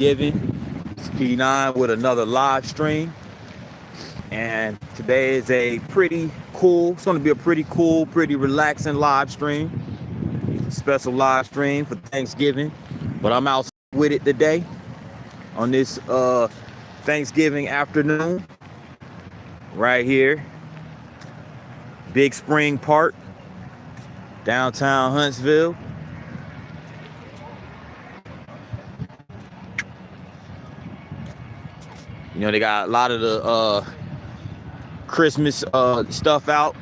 Thanksgiving. It's P9 with another live stream. And today is a pretty cool, it's going to be a pretty cool, pretty relaxing live stream. Special live stream for Thanksgiving. But I'm out with it today on this Thanksgiving afternoon. Right here. Big Spring Park, downtown Huntsville. You know, they got a lot of the Christmas stuff out.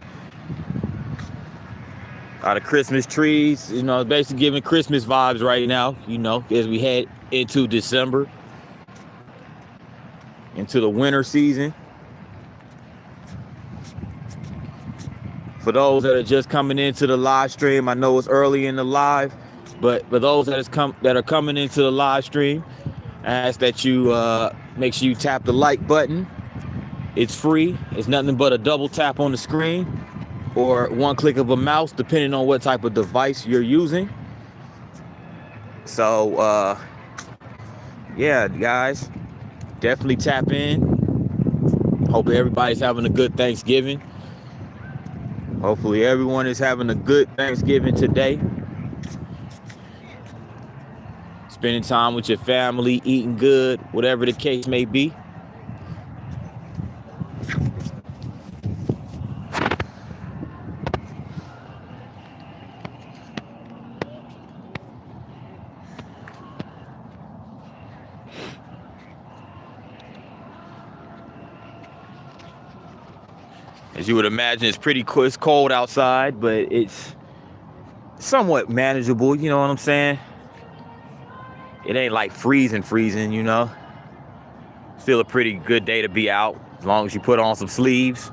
A lot of Christmas trees, you know, basically giving Christmas vibes right now, you know, as we head into December, into the winter season. For those that are just coming into the live stream, I know it's early in the live, but for those that are coming into the live stream, I ask that you make sure you tap the like button. It's free. It's nothing but a double tap on the screen or one click of a mouse, depending on what type of device you're using. So, yeah, guys, definitely tap in. Hopefully everybody's having a good Thanksgiving. Hopefully everyone is having a good Thanksgiving today. Spending time with your family, eating good, whatever the case may be. As you would imagine, it's pretty cool. It's cold outside, but it's somewhat manageable. You know what I'm saying? It ain't like freezing, you know. Still a pretty good day to be out, as long as you put on some sleeves.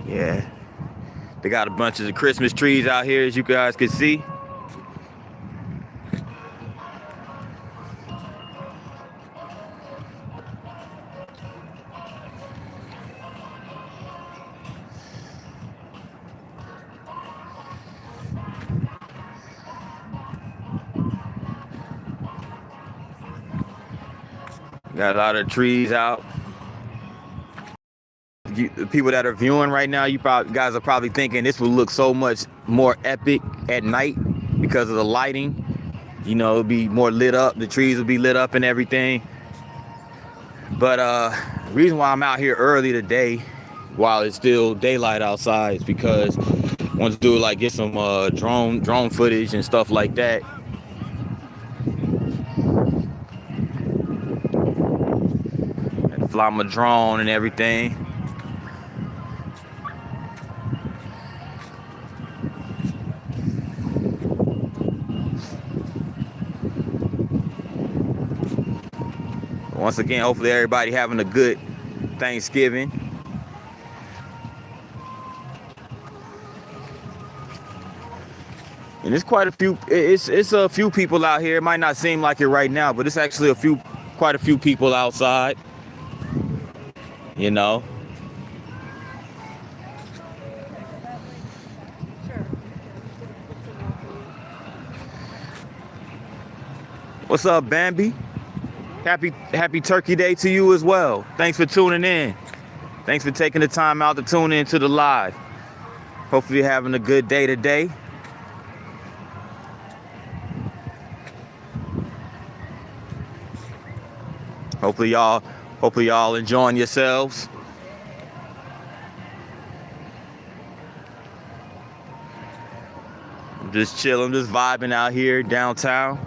Yeah. They got a bunch of Christmas trees out here, as you guys can see. Got a lot of trees out. The people that are viewing right now, guys are probably thinking this will look so much more epic at night because of the lighting. You know, it'll be more lit up. The trees will be lit up and everything. But the reason why I'm out here early today, while it's still daylight outside, is because I want to do get some drone footage and stuff like that. Fly my drone and everything. Once again, hopefully everybody having a good Thanksgiving. And it's quite a few. It's a few people out here. It might not seem like it right now, but it's actually quite a few people outside. You know. What's up, Bambi? Happy Turkey Day to you as well. Thanks for tuning in. Thanks for taking the time out to tune in to the live. Hopefully you're having a good day today. Hopefully y'all enjoying yourselves. I'm just chilling, just vibing out here downtown.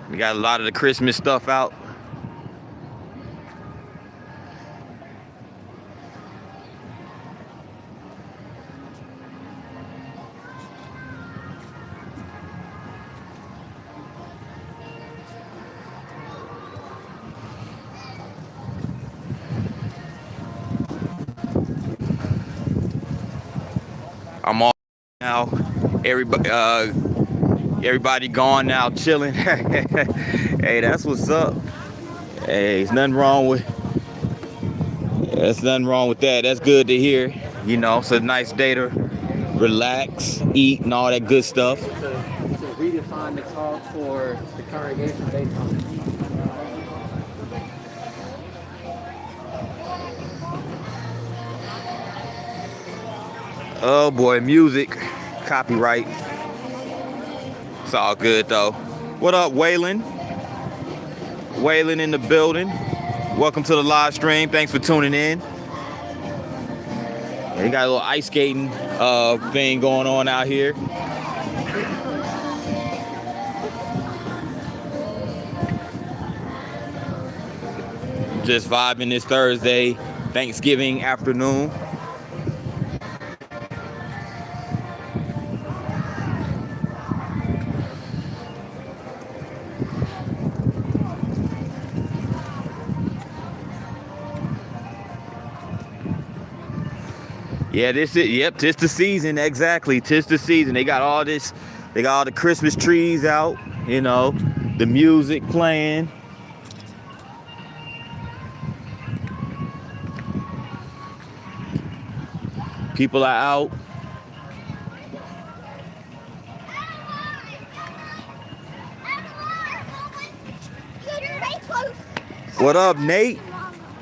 We got a lot of the Christmas stuff out. I'm all now. Everybody gone now, chilling. Hey, that's what's up. Hey, there's nothing wrong with. There's nothing wrong with that. That's good to hear. You know, it's a nice day to relax, eat, and all that good stuff. To redefine the talk for the congregation based on Oh boy, music, copyright. It's all good though. What up, Waylon? Waylon in the building. Welcome to the live stream. Thanks for tuning in. Yeah, you got a little ice skating thing going on out here. Just vibing this Thursday, Thanksgiving afternoon. Yeah, this is, yep, 'tis the season, exactly, 'tis the season. They got all this, they got all the Christmas trees out, you know, the music playing. People are out. What up, Nate?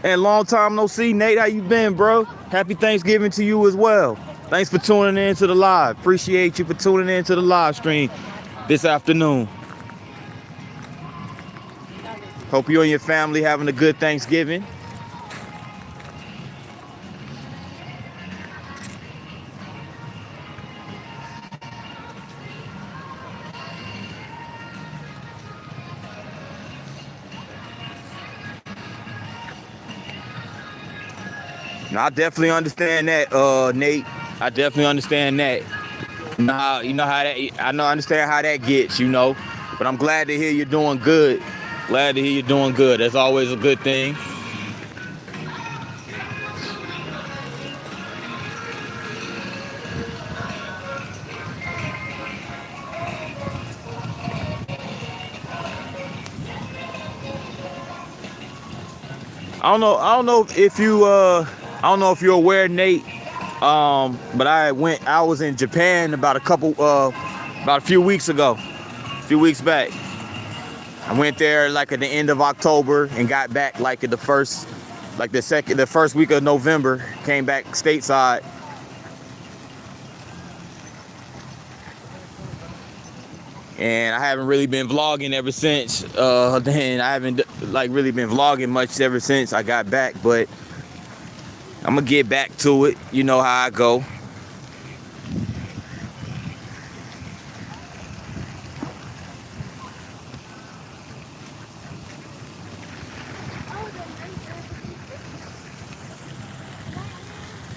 And long time no see, Nate. How you been, bro? Happy Thanksgiving to you as well. Thanks for tuning in to the live. Appreciate you for tuning in to the live stream this afternoon. Hope you and your family having a good Thanksgiving. Now, I definitely understand that, Nate. I definitely understand that. You know how that. I understand how that gets, you know. But I'm glad to hear you're doing good. Glad to hear you're doing good. That's always a good thing. I don't know if you're aware, Nate. But I was in Japan about a few weeks ago, a few weeks back. I went there like at the end of October and got back like at the first week of November. Came back stateside. And I haven't really been vlogging ever since. Then I haven't like really been vlogging much ever since I got back, but I'm gonna get back to it. You know how I go.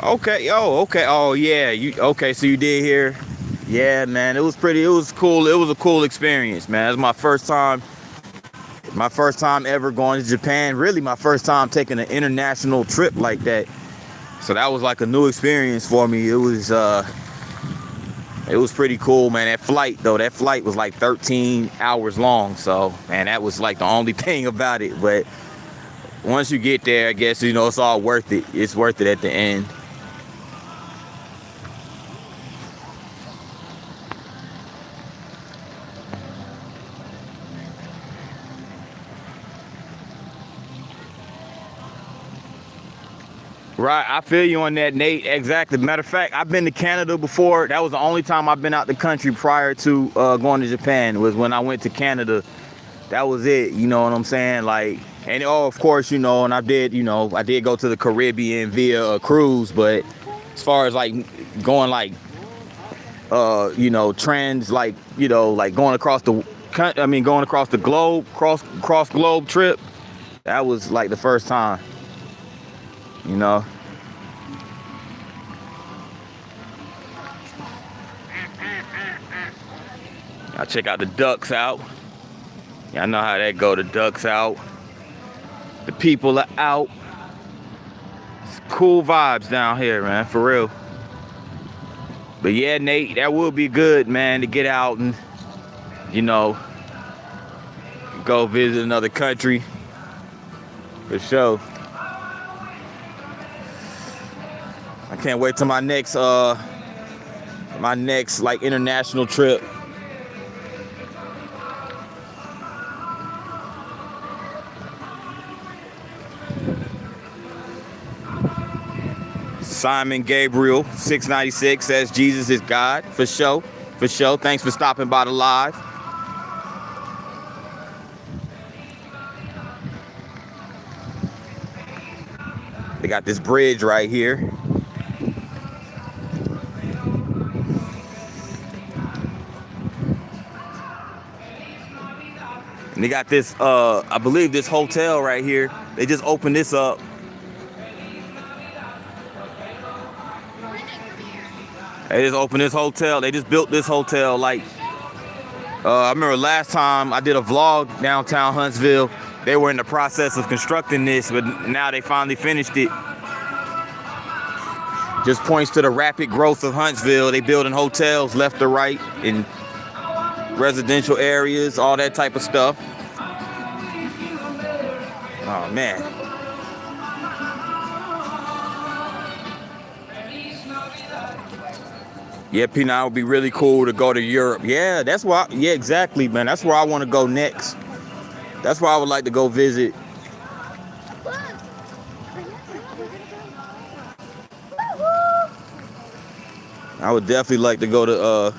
Okay, okay. Oh yeah, okay, so you did hear. Yeah, man, it was cool. It was a cool experience, man. It was my first time ever going to Japan. Really my first time taking an international trip like that. So that was like a new experience for me. It was pretty cool, man. That flight was like 13 hours long. So, man, that was like the only thing about it. But once you get there, I guess, you know, it's all worth it. It's worth it at the end. Right, I feel you on that, Nate. Exactly. Matter of fact, I've been to Canada before. That was the only time I've been out the country prior to going to Japan, was when I went to Canada. That was it, you know what I'm saying? like, and of course, you know, and I did go to the Caribbean via a cruise, but as far as like going like you know, like going across the globe, cross globe trip, that was like the first time. You know, I check out the ducks out. Y'all know how that go. The ducks out. The people are out. It's cool vibes down here, man, for real. But yeah, Nate, that would be good, man, to get out and, you know, go visit another country. For sure. I can't wait till my next my next like international trip. Simon Gabriel 696 says Jesus is God. For sure. For sure. Thanks for stopping by the live. They got this bridge right here. And they got this, I believe this hotel right here. They just opened this up. They just opened this hotel. They just built this hotel. Like, I remember last time I did a vlog downtown Huntsville. They were in the process of constructing this, but now they finally finished it. Just points to the rapid growth of Huntsville. They building hotels left to right in residential areas, all that type of stuff. Oh man. Yeah, P9 would be really cool to go to Europe. Yeah, that's why. Yeah, exactly, man. That's where I want to go next. That's where I would like to go visit. I would definitely like to go to.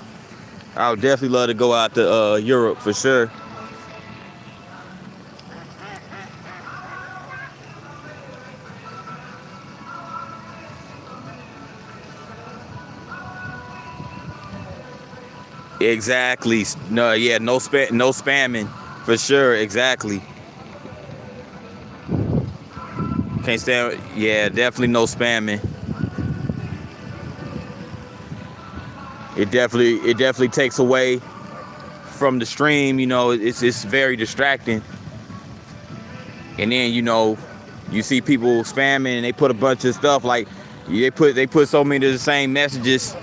I would definitely love to go out to Europe for sure. Exactly. No, yeah, no spamming for sure. Exactly. Can't stand. Yeah, definitely no spamming. It definitely takes away from the stream. You know, it's very distracting. And then you see people spamming and they put a bunch of stuff like they put so many of the same messages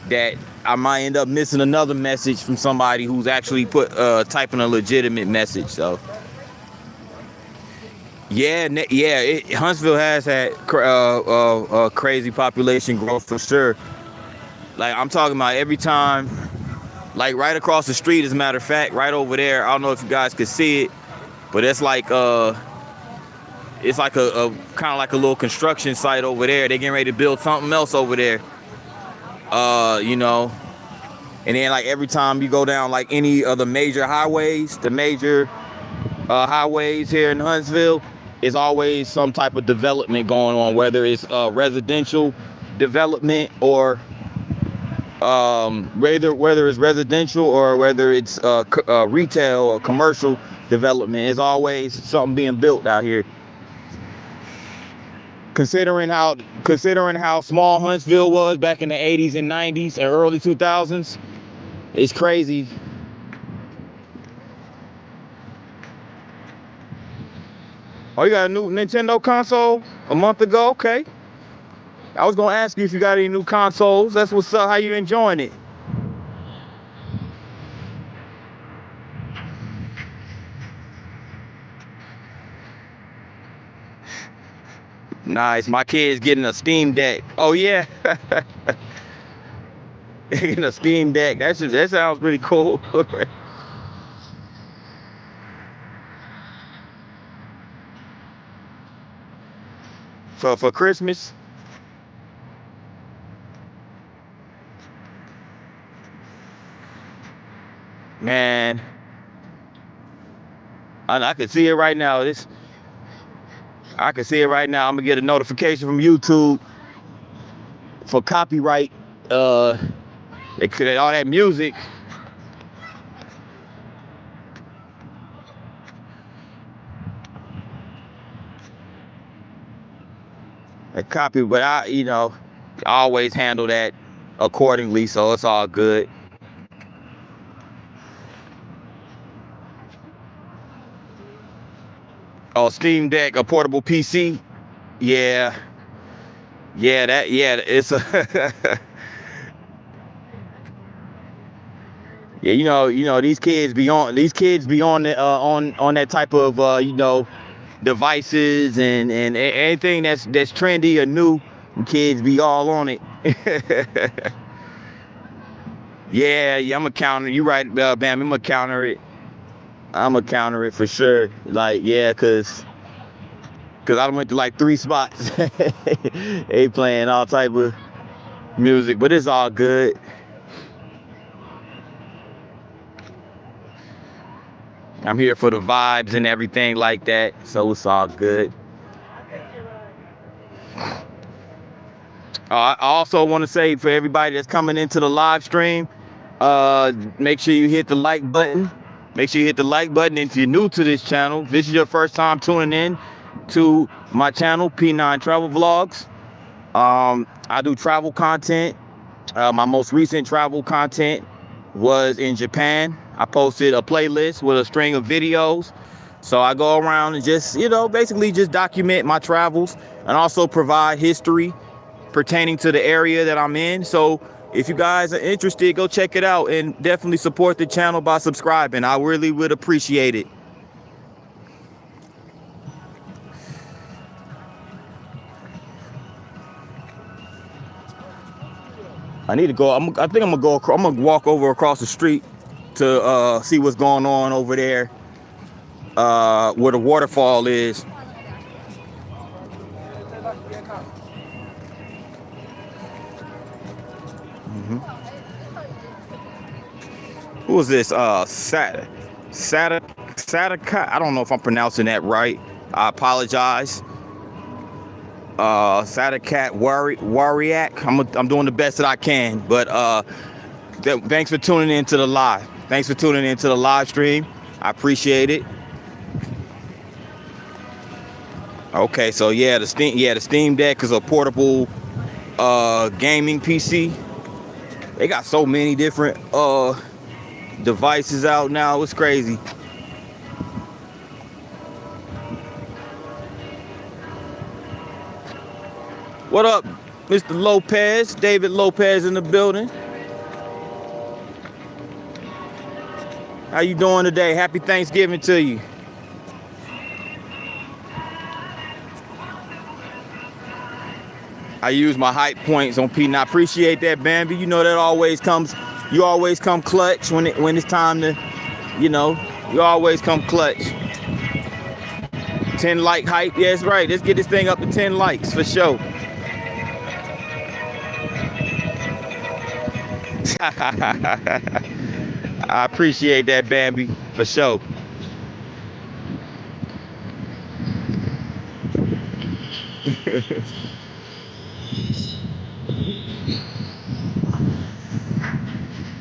that I might end up missing another message from somebody who's actually typing a legitimate message. So yeah, Huntsville has had crazy population growth for sure. Like I'm talking about every time, like right across the street, as a matter of fact, right over there. I don't know if you guys could see it, but it's like a kind of like a little construction site over there. They getting ready to build something else over there. And then like every time you go down like any of the major highways, highways here in Huntsville, is always some type of development going on, whether it's residential development or whether it's residential or whether it's retail or commercial development. It's always something being built out here. Considering how small Huntsville was back in the 80s and 90s and early 2000s, it's crazy. Oh, you got a new Nintendo console a month ago? Okay. I was gonna ask you if you got any new consoles. That's what's up. How you enjoying it? Nice. My kid's getting a Steam Deck. Oh yeah. Getting a Steam Deck. That sounds pretty cool. For Christmas. Man, I can see it right now. I can see it right now. I'm gonna get a notification from YouTube for copyright. They could all that music. They copy, but I always handle that accordingly, so it's all good. Oh, Steam Deck, a portable PC. Yeah, it's a yeah. These kids be on on that type of devices and anything that's trendy or new. Kids be all on it. Yeah, I'm gonna counter. You right, Bam. I'm gonna counter it. I'm gonna counter it for sure. Like, yeah, cause I went to like 3 spots. They playing all type of music, but it's all good. I'm here for the vibes and everything like that, so it's all good. I also want to say for everybody that's coming into the live stream, make sure you hit the like button. Make sure you hit the like button. If you're new to this channel, this is your first time tuning in to my channel, P9 Travel Vlogs. I do travel content. My most recent travel content was in Japan. I posted a playlist with a string of videos. So I go around and just, basically just document my travels and also provide history pertaining to the area that I'm in. So if you guys are interested, go check it out and definitely support the channel by subscribing. I really would appreciate it. I need to go. I think I'm gonna go. I'm gonna walk over across the street to see what's going on over there, where the waterfall is. Who is this? Sadaka. I don't know if I'm pronouncing that right. I apologize. Sadakat Wariak. I'm doing the best that I can. But thanks for tuning into the live. Thanks for tuning into the live stream. I appreciate it. Okay, so yeah, the Steam Deck is a portable gaming PC. They got so many different devices out now. It's crazy. What up, Mr. Lopez? David Lopez in the building. How you doing today? Happy Thanksgiving to you. I use my hype points on P9. I appreciate that, Bambi. You know that always comes. You always come clutch when it's time to, you always come clutch. 10 like hype. Yeah, that's right. Let's get this thing up to 10 likes for sure. I appreciate that, Bambi, for sure.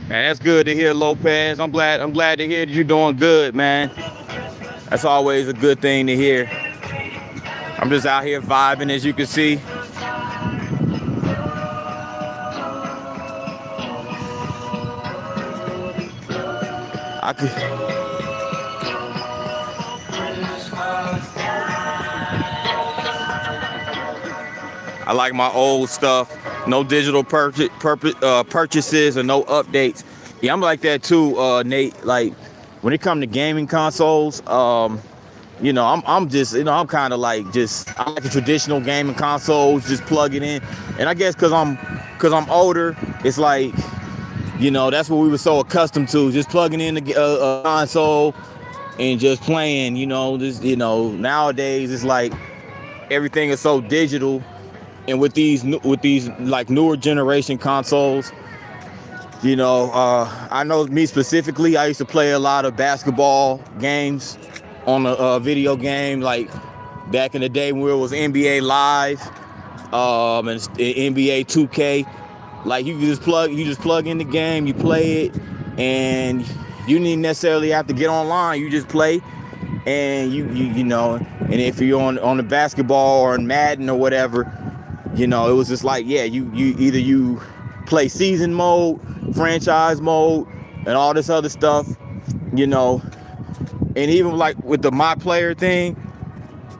Man, that's good to hear, Lopez. I'm glad to hear that you're doing good, man. That's always a good thing to hear. I'm just out here vibing, as you can see. I like my old stuff. No digital purchases or no updates. Yeah, I'm like that too, Nate. Like when it comes to gaming consoles, I'm just, I'm kind of like I like the traditional gaming consoles, just plug it in. And I guess because I'm older, it's like, that's what we were so accustomed to, just plugging in a console and just playing. Nowadays it's like everything is so digital. And with these like newer generation consoles, I know me specifically, I used to play a lot of basketball games on a video game, like back in the day when it was NBA Live, and NBA 2K. Like you just plug in the game, you play it, and you didn't necessarily have to get online. You just play, and and if you're on the basketball or in Madden or whatever. It was just like, yeah, you either play season mode, franchise mode, and all this other stuff, and even like with the My Player thing,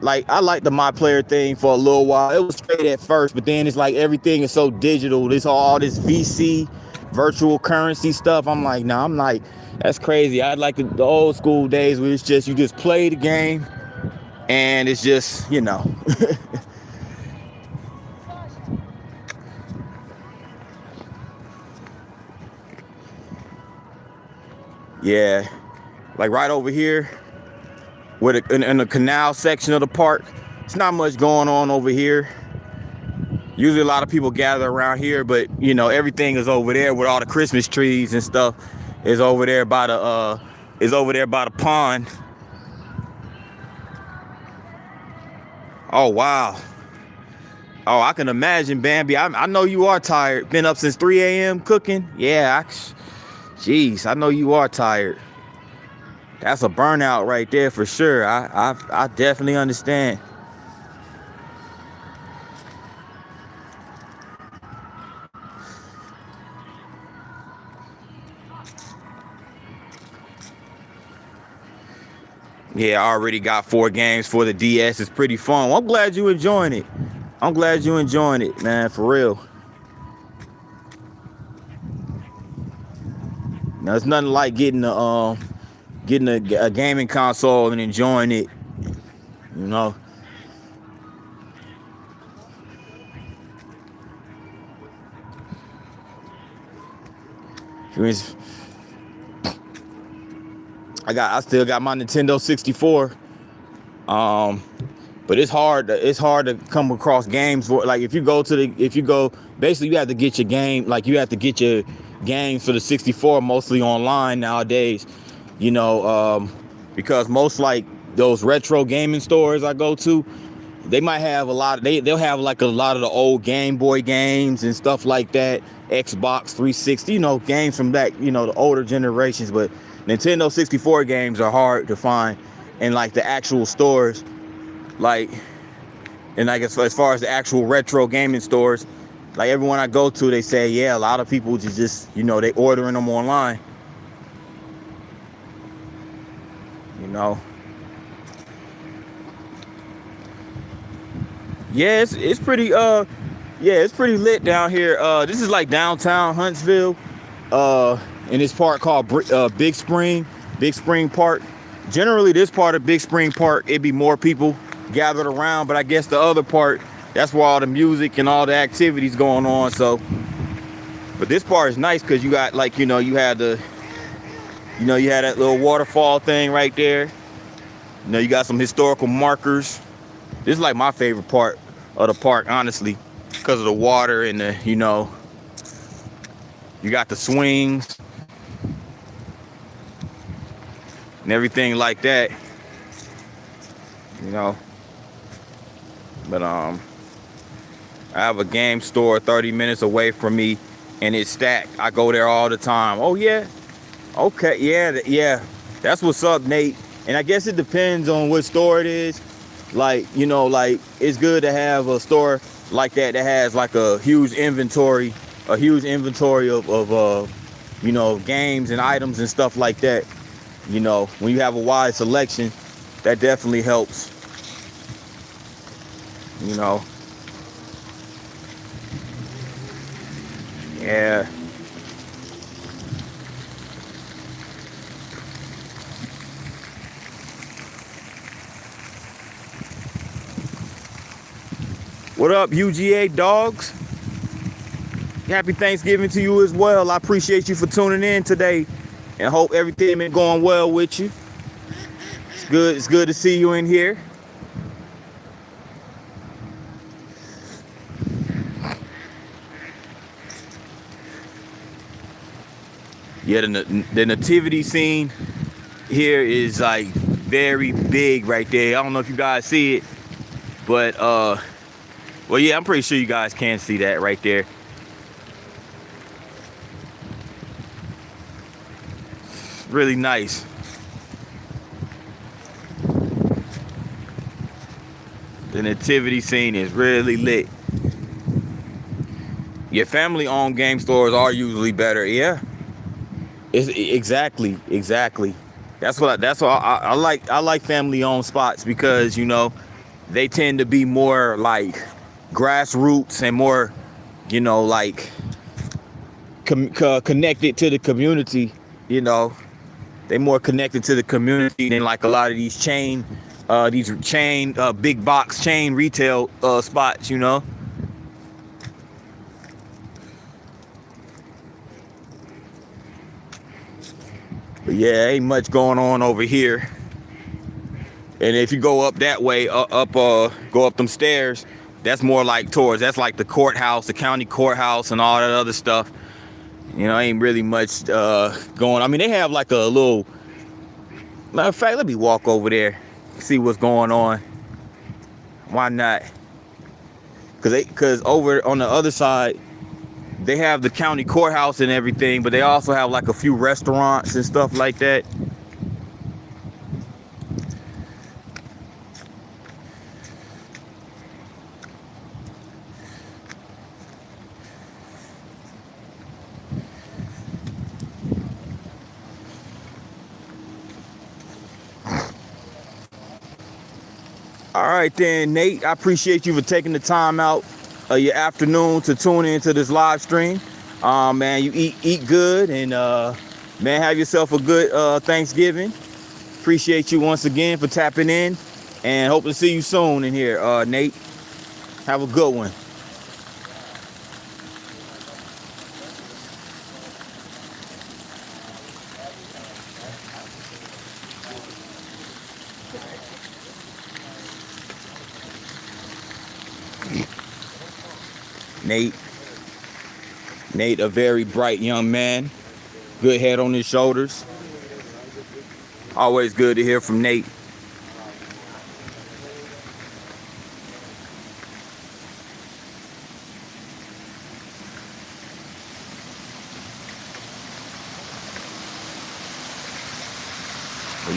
like I liked the My Player thing for a little while. It was straight at first, but then it's like everything is so digital. This all this VC, virtual currency stuff. I'm like, that's crazy. I like the old school days where it's just you just play the game, and it's just Yeah, like right over here, with in the canal section of the park. It's not much going on over here. Usually a lot of people gather around here, but you know, everything is over there with all the Christmas trees and stuff is over there by the pond. Oh wow. Oh, I can imagine, Bambi. I know you are tired. Been up since 3 a.m. cooking. Yeah, jeez, I know you are tired. That's a burnout right there for sure. I definitely understand. Yeah, I already got 4 games for the DS. It's pretty fun. Well, I'm glad you enjoying it. I'm glad you enjoying it, man, for real. Now, it's nothing like getting a gaming console and enjoying it, you know. I still got my Nintendo 64. But it's hard to come across games for, like, if you go basically you have to get your game, like you have to get your games for the 64 mostly online nowadays, you know, because most, like, those retro gaming stores I go to, they might have they'll have like a lot of the old Game Boy games and stuff like that, Xbox 360, you know, games from back, you know, the older generations. But Nintendo 64 games are hard to find in, like, the actual stores, like, and I guess as far as the actual retro gaming stores, like everyone I go to, they say, yeah, a lot of people just, you know, they ordering them online, you know. Yeah, it's pretty it's pretty lit down here. This is like downtown Huntsville, in this park called Big Spring Park. Generally, this part of Big Spring Park, it'd be more people gathered around, but I guess the other part, that's where all the music and all the activities going on. So, but this part is nice because you got, like, you know, you had that little waterfall thing right there. You know, you got some historical markers. This is like my favorite part of the park, honestly, because of the water and the, you know, you got the swings and everything like that, you know. But I have a game store 30 minutes away from me, and it's stacked. I go there all the time. Oh yeah, okay, yeah, that's what's up, Nate. And I guess it depends on what store it is. Like, you know, like, it's good to have a store like that has like a huge inventory of you know, games and items and stuff like that. You know, when you have a wide selection, that definitely helps, you know. Yeah. What up, UGA dogs? Happy Thanksgiving to you as well. I appreciate you for tuning in today, and hope everything been going well with you. It's good to see you in here. Yeah, the nativity scene here is like very big right there. I don't know if you guys see it, but well, yeah, I'm pretty sure you guys can see that right there. Really nice. The nativity scene is really lit. Your family-owned game stores are usually better. Yeah, exactly. That's what I like. I like family-owned spots because, you know, they tend to be more like grassroots and more, you know, like connected to the community. You know, they more connected to the community than like a lot of these big box chain retail spots, you know. But yeah, ain't much going on over here. And if you go up that way, go up them stairs, that's more like that's like the courthouse, the county courthouse, and all that other stuff. You know, ain't really much going. I mean, they have like a little. Matter of fact, let me walk over there, see what's going on. Why not? Cause over on the other side, they have the county courthouse and everything, but they also have like a few restaurants and stuff like that. All right then, Nate, I appreciate you for taking the time out of your afternoon to tune into this live stream. Man, you eat good, and man, have yourself a good Thanksgiving. Appreciate you once again for tapping in, and hope to see you soon in here, Nate. Have a good one. Nate, a very bright young man, good head on his shoulders. Always good to hear from Nate.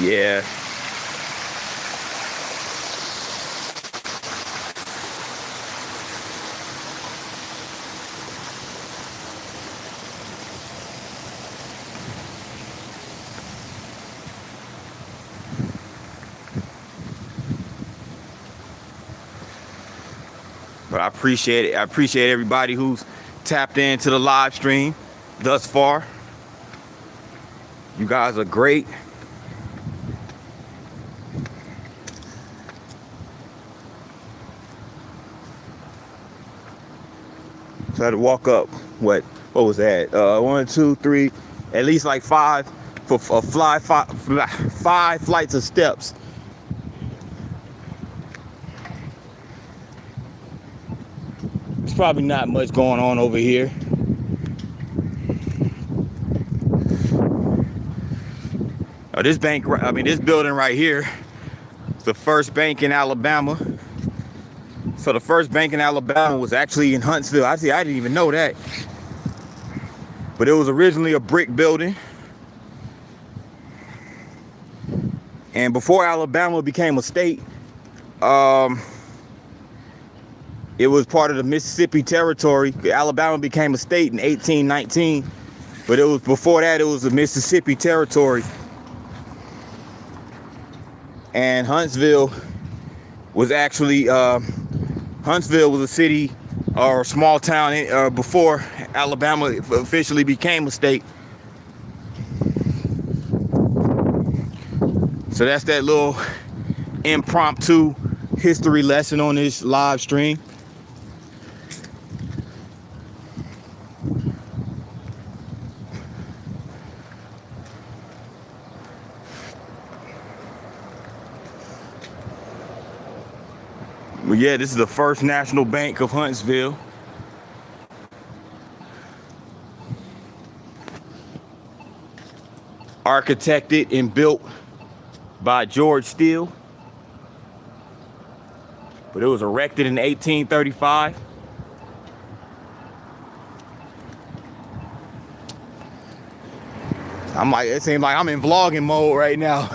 Yeah. But I appreciate it. I appreciate everybody who's tapped into the live stream thus far. You guys are great. So I had to walk up, what was that? 1, 2, 3, at least like five flights of steps. There's probably not much going on over here. This building right here, it's the first bank in Alabama. So the first bank in Alabama was actually in Huntsville. I didn't even know that. But it was originally a brick building. And before Alabama became a state, it was part of the Mississippi Territory. Alabama became a state in 1819. But it was before that, it was the Mississippi Territory. And Huntsville was actually Huntsville was a city or a small town before Alabama officially became a state. So that's that little impromptu history lesson on this live stream. But yeah, this is the First National Bank of Huntsville. Architected and built by George Steele. But it was erected in 1835. It seems like I'm in vlogging mode right now.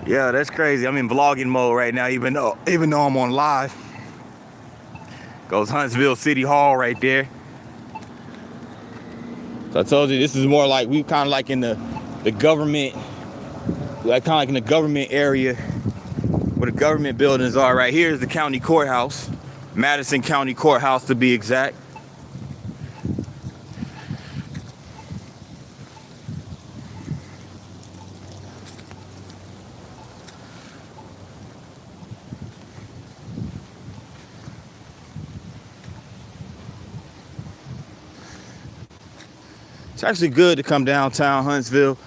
Yeah, that's crazy. I'm in vlogging mode right now, even though I'm on live. Goes Huntsville City Hall right there. So I told you this is more like we kind of like in the government, in the government area where the government buildings are. Right here is the county courthouse, Madison County Courthouse to be exact. It's actually good to come downtown Huntsville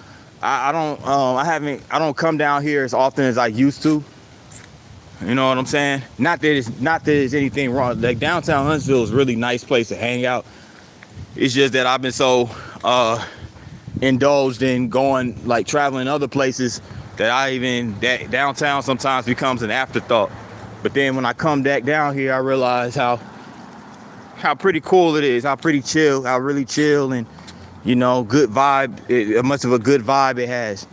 I don't come down here as often as I used to. You know what I'm saying? Not that there's anything wrong. Like downtown Huntsville is a really nice place to hang out. It's just that I've been so indulged in going, like traveling other places, that downtown sometimes becomes an afterthought. But then when I come back down here, I realize how pretty cool it is, how really chill, and you know, good vibe, much of a good vibe it has.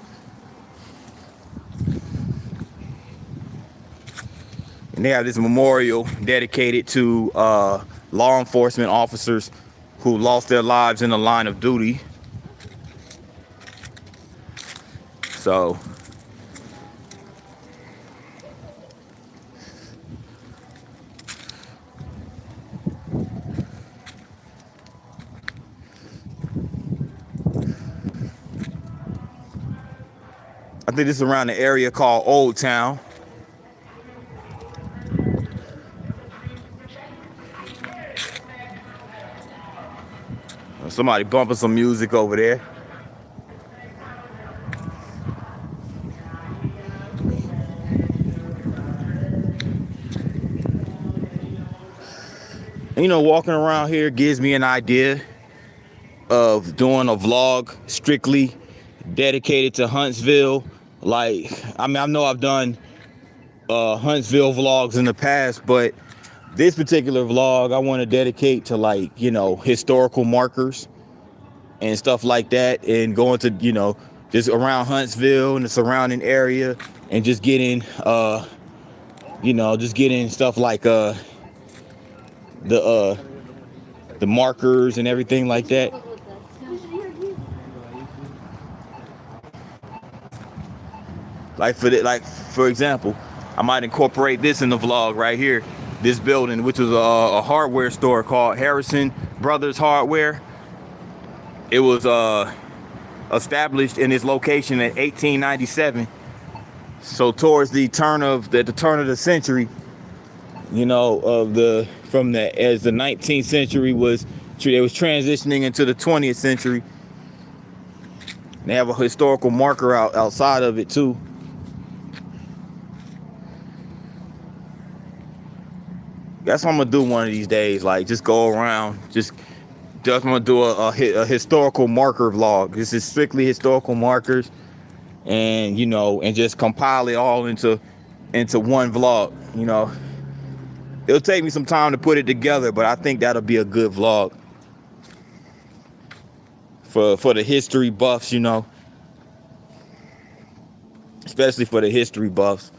And they have this memorial dedicated to law enforcement officers who lost their lives in the line of duty. So I think this is around the area called Old Town. Somebody bumping some music over there. You know, walking around here gives me an idea of doing a vlog strictly dedicated to Huntsville. Like, I mean, I know I've done Huntsville vlogs in the past, but this particular vlog I want to dedicate to, like, you know, historical markers and stuff like that, and going to, you know, just around Huntsville and the surrounding area, and just getting you know, just getting stuff like the markers and everything like that. Like for example, I might incorporate this in the vlog right here. This building, which was a hardware store called Harrison Brothers Hardware. It was established in this location in 1897. So towards the turn of the century, you know, as the 19th century it was transitioning into the 20th century. They have a historical marker outside of it too. That's what I'm gonna do one of these days. Like, just go around, just gonna do a historical marker vlog. This is strictly historical markers, and you know, and just compile it all into one vlog. You know, it'll take me some time to put it together, but I think that'll be a good vlog for the history buffs. You know, especially for the history buffs.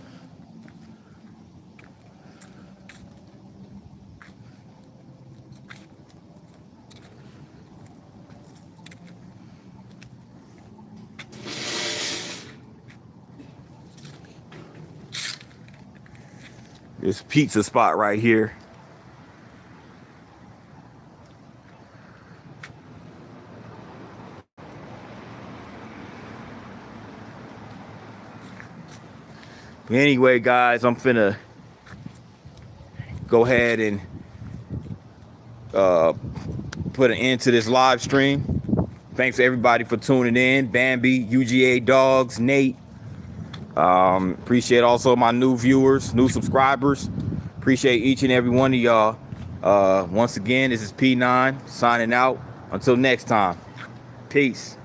This pizza spot right here. Anyway, guys, I'm finna go ahead and put an end to this live stream. Thanks to everybody for tuning in. Bambi, UGA Dogs, Nate. Appreciate also my new viewers, new subscribers. Appreciate each and every one of y'all. Once again, this is P9 signing out. Until next time. Peace.